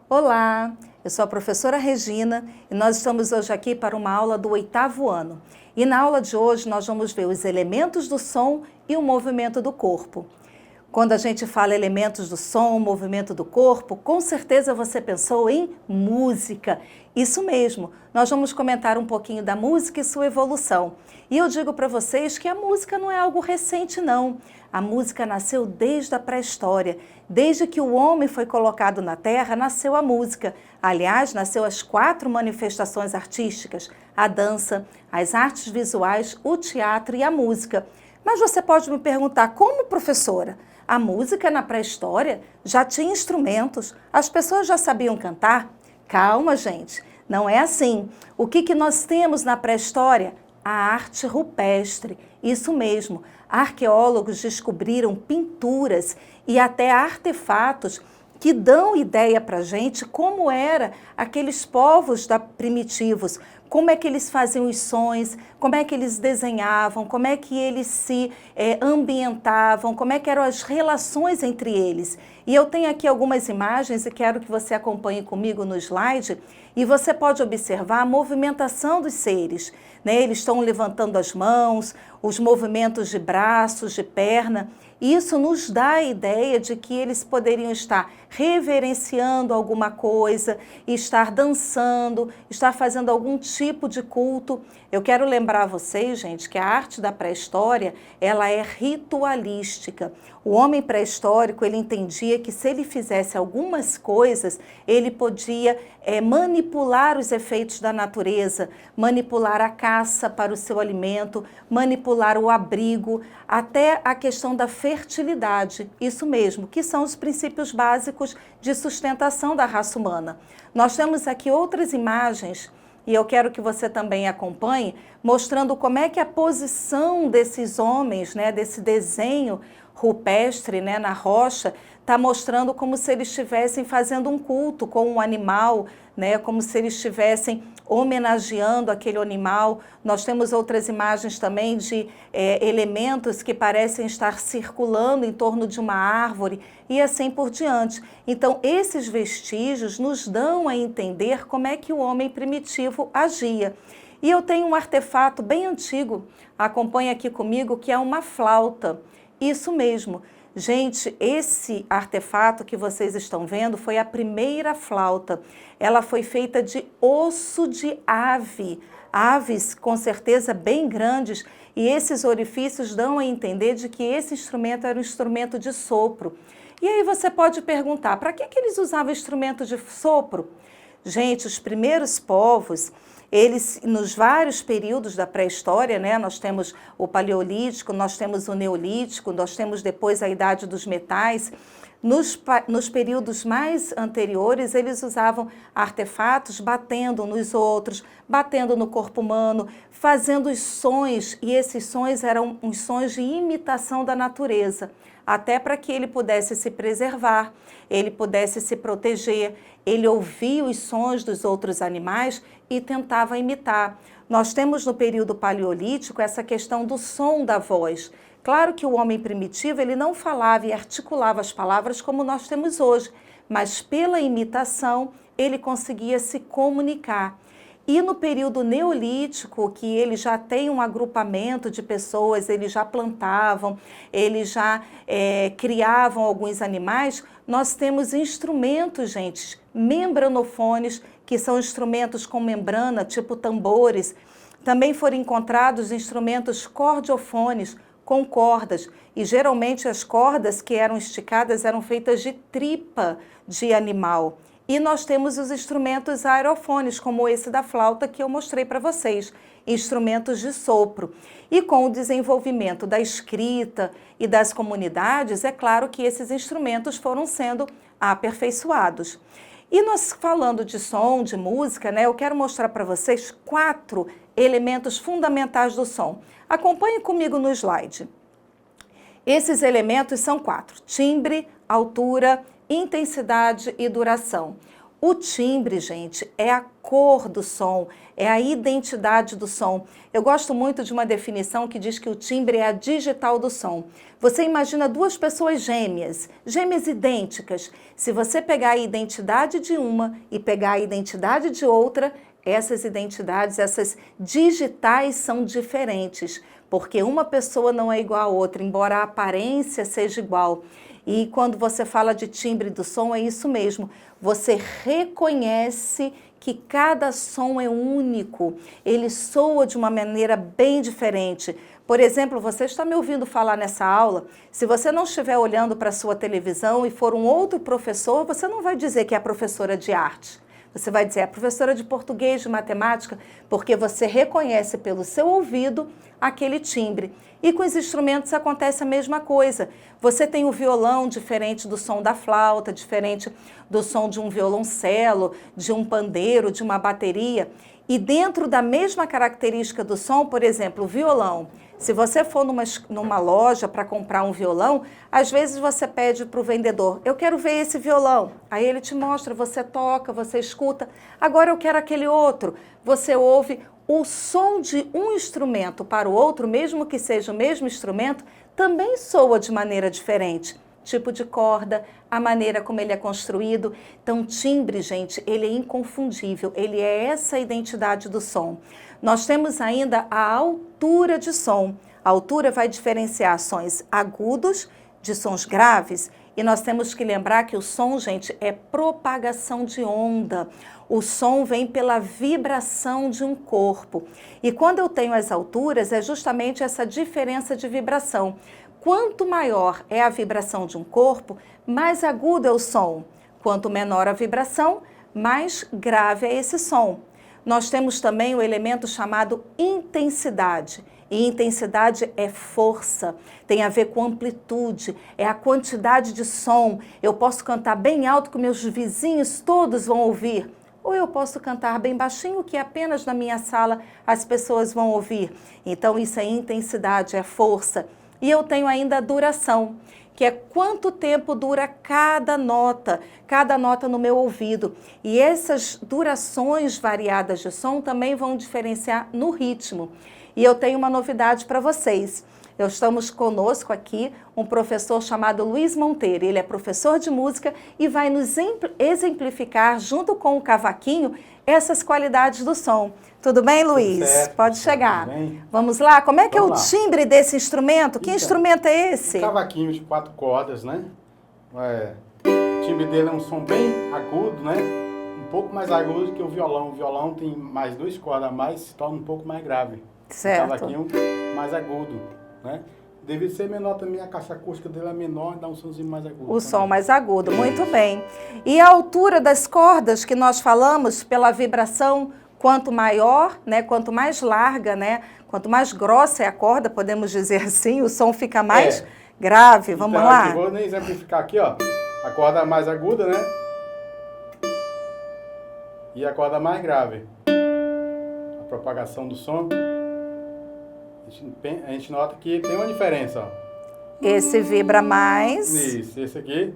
Olá, eu sou a professora Regina e nós estamos hoje aqui para uma aula do 8º ano. E na aula de hoje nós vamos ver os elementos do som e o movimento do corpo. Quando a gente fala elementos do som, movimento do corpo, com certeza você pensou em música. Isso mesmo, nós vamos comentar um pouquinho da música e sua evolução. E eu digo para vocês que a música não é algo recente, não. A música nasceu desde a pré-história. Desde que o homem foi colocado na Terra, nasceu a música. Aliás, nasceu as 4 manifestações artísticas: a dança, as artes visuais, o teatro e a música. Mas você pode me perguntar, como professora? A música na pré-história já tinha instrumentos, as pessoas já sabiam cantar? Calma, gente, não é assim. O que nós temos na pré-história? A arte rupestre, isso mesmo. Arqueólogos descobriram pinturas e até artefatos que dão ideia para a gente como era aqueles povos primitivos, como é que eles faziam os sons, como é que eles desenhavam, como é que eles se ambientavam, como é que eram as relações entre eles. E eu tenho aqui algumas imagens e quero que você acompanhe comigo no slide, e você pode observar a movimentação dos seres, né? Eles estão levantando as mãos, os movimentos de braços, de perna. Isso nos dá a ideia de que eles poderiam estar reverenciando alguma coisa, estar dançando, estar fazendo algum tipo de culto. Eu quero lembrar a vocês, gente, que a arte da pré-história, ela é ritualística. O homem pré-histórico, ele entendia que se ele fizesse algumas coisas, ele podia manipular os efeitos da natureza, manipular a caça para o seu alimento, manipular o abrigo, até a questão da fertilidade. Isso mesmo, que são os princípios básicos de sustentação da raça humana. Nós temos aqui outras imagens, e eu quero que você também acompanhe, mostrando como é que a posição desses homens, né, desse desenho rupestre, né, na rocha, está mostrando como se eles estivessem fazendo um culto com um animal, né, como se eles estivessem homenageando aquele animal. Nós temos outras imagens também de elementos que parecem estar circulando em torno de uma árvore e assim por diante. Então, esses vestígios nos dão a entender como é que o homem primitivo agia. E eu tenho um artefato bem antigo, acompanha aqui comigo, que é uma flauta. Isso mesmo. Gente, esse artefato que vocês estão vendo foi a primeira flauta. Ela foi feita de osso de ave. Aves, com certeza, bem grandes, e esses orifícios dão a entender de que esse instrumento era um instrumento de sopro. E aí você pode perguntar, para que eles usavam instrumento de sopro? Gente, os primeiros povos, eles, nos vários períodos da pré-história, né, nós temos o paleolítico, nós temos o neolítico, nós temos depois a idade dos metais. Nos períodos mais anteriores, eles usavam artefatos batendo nos outros, batendo no corpo humano, fazendo os sons, e esses sons eram uns sons de imitação da natureza, até para que ele pudesse se preservar, ele pudesse se proteger. Ele ouvia os sons dos outros animais e tentava imitar. Nós temos no período paleolítico essa questão do som da voz. Claro que o homem primitivo, ele não falava e articulava as palavras como nós temos hoje, mas pela imitação ele conseguia se comunicar. E no período neolítico, que ele já tem um agrupamento de pessoas, eles já plantavam, eles já criavam alguns animais, nós temos instrumentos, gente, membranofones, que são instrumentos com membrana, tipo tambores. Também foram encontrados instrumentos cordiofones, com cordas, e geralmente as cordas que eram esticadas eram feitas de tripa de animal. E nós temos os instrumentos aerofones, como esse da flauta que eu mostrei para vocês, instrumentos de sopro. E com o desenvolvimento da escrita e das comunidades, é claro que esses instrumentos foram sendo aperfeiçoados. E nós falando de som, de música, né, eu quero mostrar para vocês 4 elementos fundamentais do som. Acompanhe comigo no slide. Esses elementos são 4: timbre, altura, intensidade e duração. O timbre, gente, é a cor do som, é a identidade do som. Eu gosto muito de uma definição que diz que o timbre é a digital do som. Você imagina duas pessoas gêmeas, gêmeas idênticas. Se você pegar a identidade de uma e pegar a identidade de outra, essas identidades, essas digitais são diferentes, porque uma pessoa não é igual a outra, embora a aparência seja igual. E quando você fala de timbre do som, é isso mesmo. Você reconhece que cada som é único, ele soa de uma maneira bem diferente. Por exemplo, você está me ouvindo falar nessa aula, se você não estiver olhando para a sua televisão e for um outro professor, você não vai dizer que é a professora de arte. Você vai dizer, é a professora de português, de matemática, porque você reconhece pelo seu ouvido aquele timbre. E com os instrumentos acontece a mesma coisa. Você tem o violão diferente do som da flauta, diferente do som de um violoncelo, de um pandeiro, de uma bateria. E dentro da mesma característica do som, por exemplo, o violão. Se você for numa loja para comprar um violão, às vezes você pede para o vendedor, eu quero ver esse violão. Aí ele te mostra, você toca, você escuta. Agora eu quero aquele outro. Você ouve o som de um instrumento para o outro, mesmo que seja o mesmo instrumento, também soa de maneira diferente. Tipo de corda, a maneira como ele é construído. Então, timbre, gente, ele é inconfundível, ele é essa identidade do som. Nós temos ainda a altura de som. A altura vai diferenciar sons agudos de sons graves. E nós temos que lembrar que o som, gente, é propagação de onda. O som vem pela vibração de um corpo. E quando eu tenho as alturas, é justamente essa diferença de vibração. Quanto maior é a vibração de um corpo, mais agudo é o som. Quanto menor a vibração, mais grave é esse som. Nós temos também o elemento chamado intensidade. E intensidade é força, tem a ver com amplitude, é a quantidade de som. Eu posso cantar bem alto que meus vizinhos todos vão ouvir. Ou eu posso cantar bem baixinho que apenas na minha sala as pessoas vão ouvir. Então isso é intensidade, é força. E eu tenho ainda a duração, que é quanto tempo dura cada nota no meu ouvido. E essas durações variadas de som também vão diferenciar no ritmo. E eu tenho uma novidade para vocês. Estamos conosco aqui um professor chamado Luiz Monteiro. Ele é professor de música e vai nos exemplificar, junto com o cavaquinho, essas qualidades do som. Tudo bem, Luiz? Tudo certo, pode chegar. tudo bem. Vamos lá? Como é que Vamos é o lá. timbre desse instrumento? Que Então, instrumento é esse? Um cavaquinho de 4 cordas, né? O timbre dele é um som bem agudo, né? Um pouco mais agudo que o violão. O violão tem mais 2 cordas a mais, se torna um pouco mais grave. Certo. O cavaquinho mais agudo, né? Devido ser menor também, a caixa acústica dele é menor e dá um somzinho mais agudo. O também. som mais agudo, muito bem. E a altura das cordas que nós falamos, pela vibração, quanto maior, né, quanto mais larga, né, quanto mais grossa é a corda, podemos dizer assim, o som fica mais grave. Vamos então, lá? Aqui, vou exemplificar aqui, ó. A corda mais aguda, né? E a corda mais grave. A propagação do som. A gente nota que tem uma diferença, ó. Esse vibra mais, Isso, esse aqui.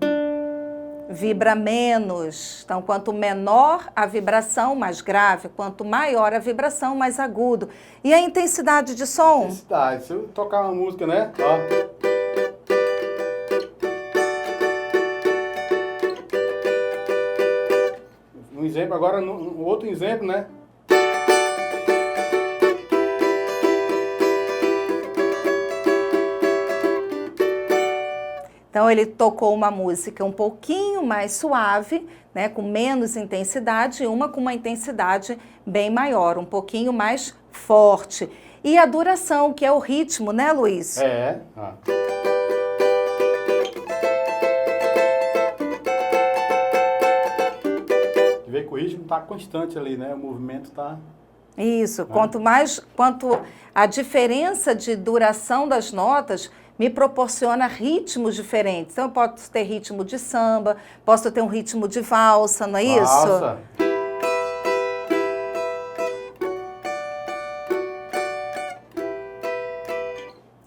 vibra menos. Então, quanto menor a vibração, mais grave. Quanto maior a vibração, mais agudo. E a intensidade de som? Intensidade. Se eu tocar uma música, né? Ó. Um exemplo agora, um outro exemplo, né? Então, ele tocou uma música um pouquinho mais suave, né, com menos intensidade, e uma com uma intensidade bem maior, um pouquinho mais forte. E a duração, que é o ritmo, né, Luiz? É. Ó. Vê que o ritmo está constante ali, né? O movimento está... Isso, quanto a diferença de duração das notas me proporciona ritmos diferentes. Então, eu posso ter ritmo de samba, posso ter um ritmo de valsa, não é isso? Valsa.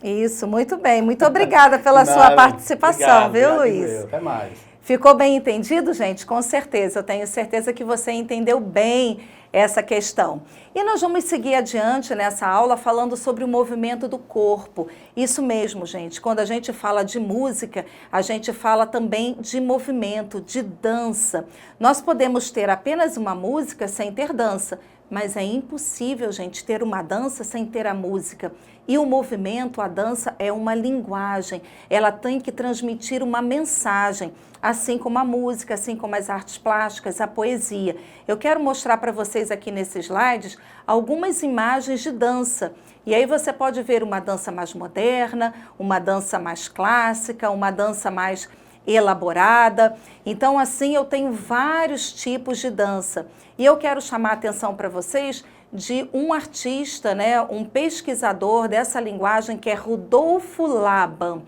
Isso, muito bem. Muito obrigada pela sua Nada. participação, Obrigado, viu, obrigado Luiz? mesmo. Até mais. Ficou bem entendido, gente? Com certeza, eu tenho certeza que você entendeu bem essa questão. E nós vamos seguir adiante nessa aula falando sobre o movimento do corpo. Isso mesmo, gente, quando a gente fala de música, a gente fala também de movimento, de dança. Nós podemos ter apenas uma música sem ter dança, mas é impossível, gente, ter uma dança sem ter a música. E o movimento, a dança, é uma linguagem, ela tem que transmitir uma mensagem, assim como a música, assim como as artes plásticas, a poesia. Eu quero mostrar para vocês aqui nesses slides algumas imagens de dança. E aí você pode ver uma dança mais moderna, uma dança mais clássica, uma dança mais elaborada. Então, assim, eu tenho vários tipos de dança. E eu quero chamar a atenção para vocês de um artista, né, um pesquisador dessa linguagem, que é Rudolfo Laban.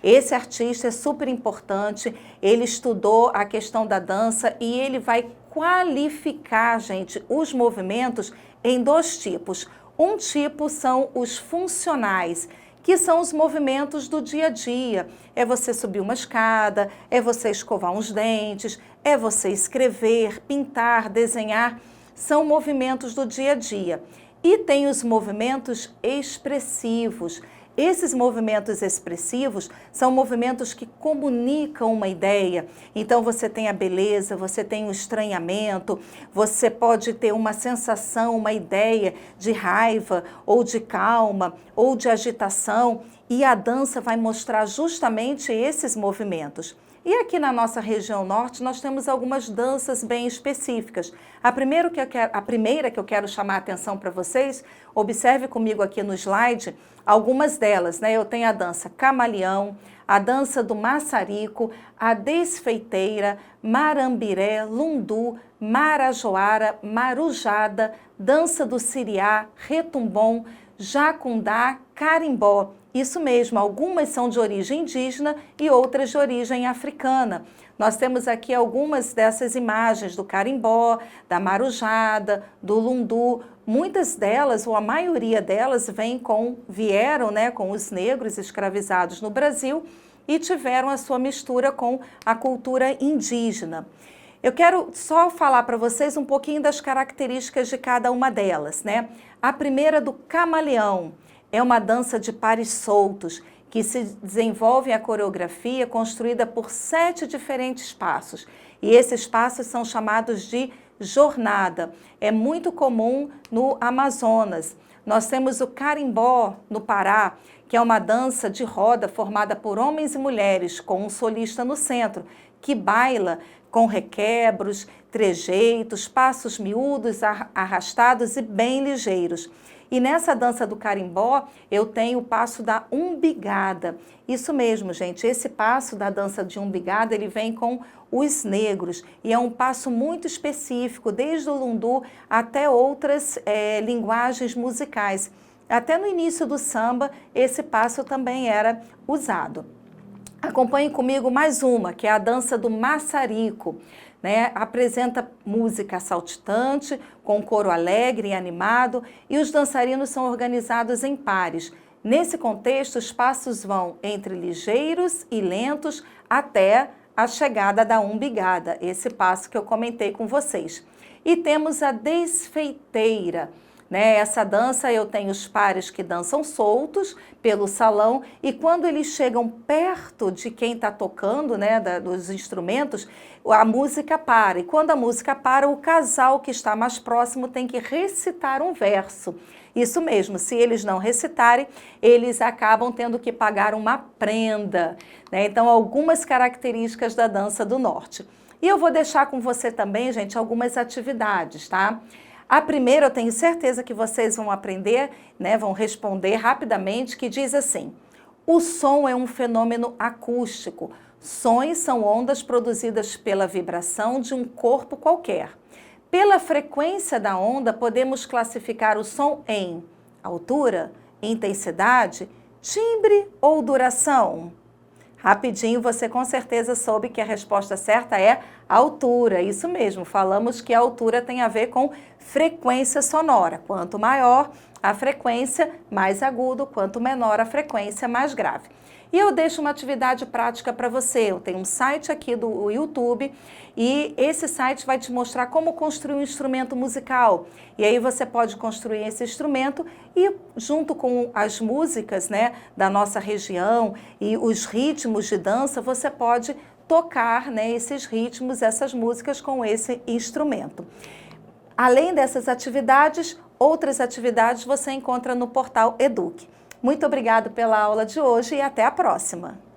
Esse artista é super importante, ele estudou a questão da dança e ele vai qualificar, gente, os movimentos em dois tipos. Um tipo são os funcionais, que são os movimentos do dia a dia. É você subir uma escada, é você escovar uns dentes, é você escrever, pintar, desenhar. São movimentos do dia a dia. E tem os movimentos expressivos. Esses movimentos expressivos são movimentos que comunicam uma ideia. Então você tem a beleza, você tem o estranhamento, você pode ter uma sensação, uma ideia de raiva, ou de calma, ou de agitação, e a dança vai mostrar justamente esses movimentos. E aqui na nossa região norte nós temos algumas danças bem específicas. A primeira que eu quero chamar a atenção para vocês, observe comigo aqui no slide, algumas delas, né? Eu tenho a dança camaleão, a dança do maçarico, a desfeiteira, marambiré, lundu, marajoara, marujada, dança do siriá, retumbom, jacundá, carimbó. Isso mesmo, algumas são de origem indígena e outras de origem africana. Nós temos aqui algumas dessas imagens do carimbó, da marujada, do lundu. Muitas delas, ou a maioria delas, vieram, né, com os negros escravizados no Brasil e tiveram a sua mistura com a cultura indígena. Eu quero só falar para vocês um pouquinho das características de cada uma delas, né? A primeira do camaleão. É uma dança de pares soltos, que se desenvolve a coreografia construída por 7 diferentes passos. E esses passos são chamados de jornada. É muito comum no Amazonas. Nós temos o carimbó, no Pará, que é uma dança de roda formada por homens e mulheres, com um solista no centro, que baila com requebros, trejeitos, passos miúdos, arrastados e bem ligeiros. E nessa dança do carimbó, eu tenho o passo da umbigada. Isso mesmo, gente, esse passo da dança de umbigada, ele vem com os negros. E é um passo muito específico, desde o lundu até outras linguagens musicais. Até no início do samba, esse passo também era usado. Acompanhe comigo mais uma, que é a dança do maçarico. Né, apresenta música saltitante, com coro alegre e animado, e os dançarinos são organizados em pares. Nesse contexto, os passos vão entre ligeiros e lentos até a chegada da umbigada, esse passo que eu comentei com vocês. E temos a desfeiteira. Né? Essa dança eu tenho os pares que dançam soltos pelo salão e quando eles chegam perto de quem está tocando, né, dos instrumentos, a música para. E quando a música para, o casal que está mais próximo tem que recitar um verso. Isso mesmo, se eles não recitarem, eles acabam tendo que pagar uma prenda. Né? Então, algumas características da dança do norte. E eu vou deixar com você também, gente, algumas atividades, tá? A primeira, eu tenho certeza que vocês vão aprender, né, vão responder rapidamente, que diz assim: o som é um fenômeno acústico. Sons são ondas produzidas pela vibração de um corpo qualquer. Pela frequência da onda, podemos classificar o som em altura, intensidade, timbre ou duração. Rapidinho, você com certeza soube que a resposta certa é altura. Isso mesmo, falamos que a altura tem a ver com frequência sonora. Quanto maior a frequência, mais agudo, quanto menor a frequência, mais grave. E eu deixo uma atividade prática para você. Eu tenho um site aqui do YouTube e esse site vai te mostrar como construir um instrumento musical. E aí você pode construir esse instrumento e junto com as músicas, né, da nossa região e os ritmos de dança, você pode tocar, né, esses ritmos, essas músicas com esse instrumento. Além dessas atividades, outras atividades você encontra no portal Eduque. Muito obrigado pela aula de hoje e até a próxima!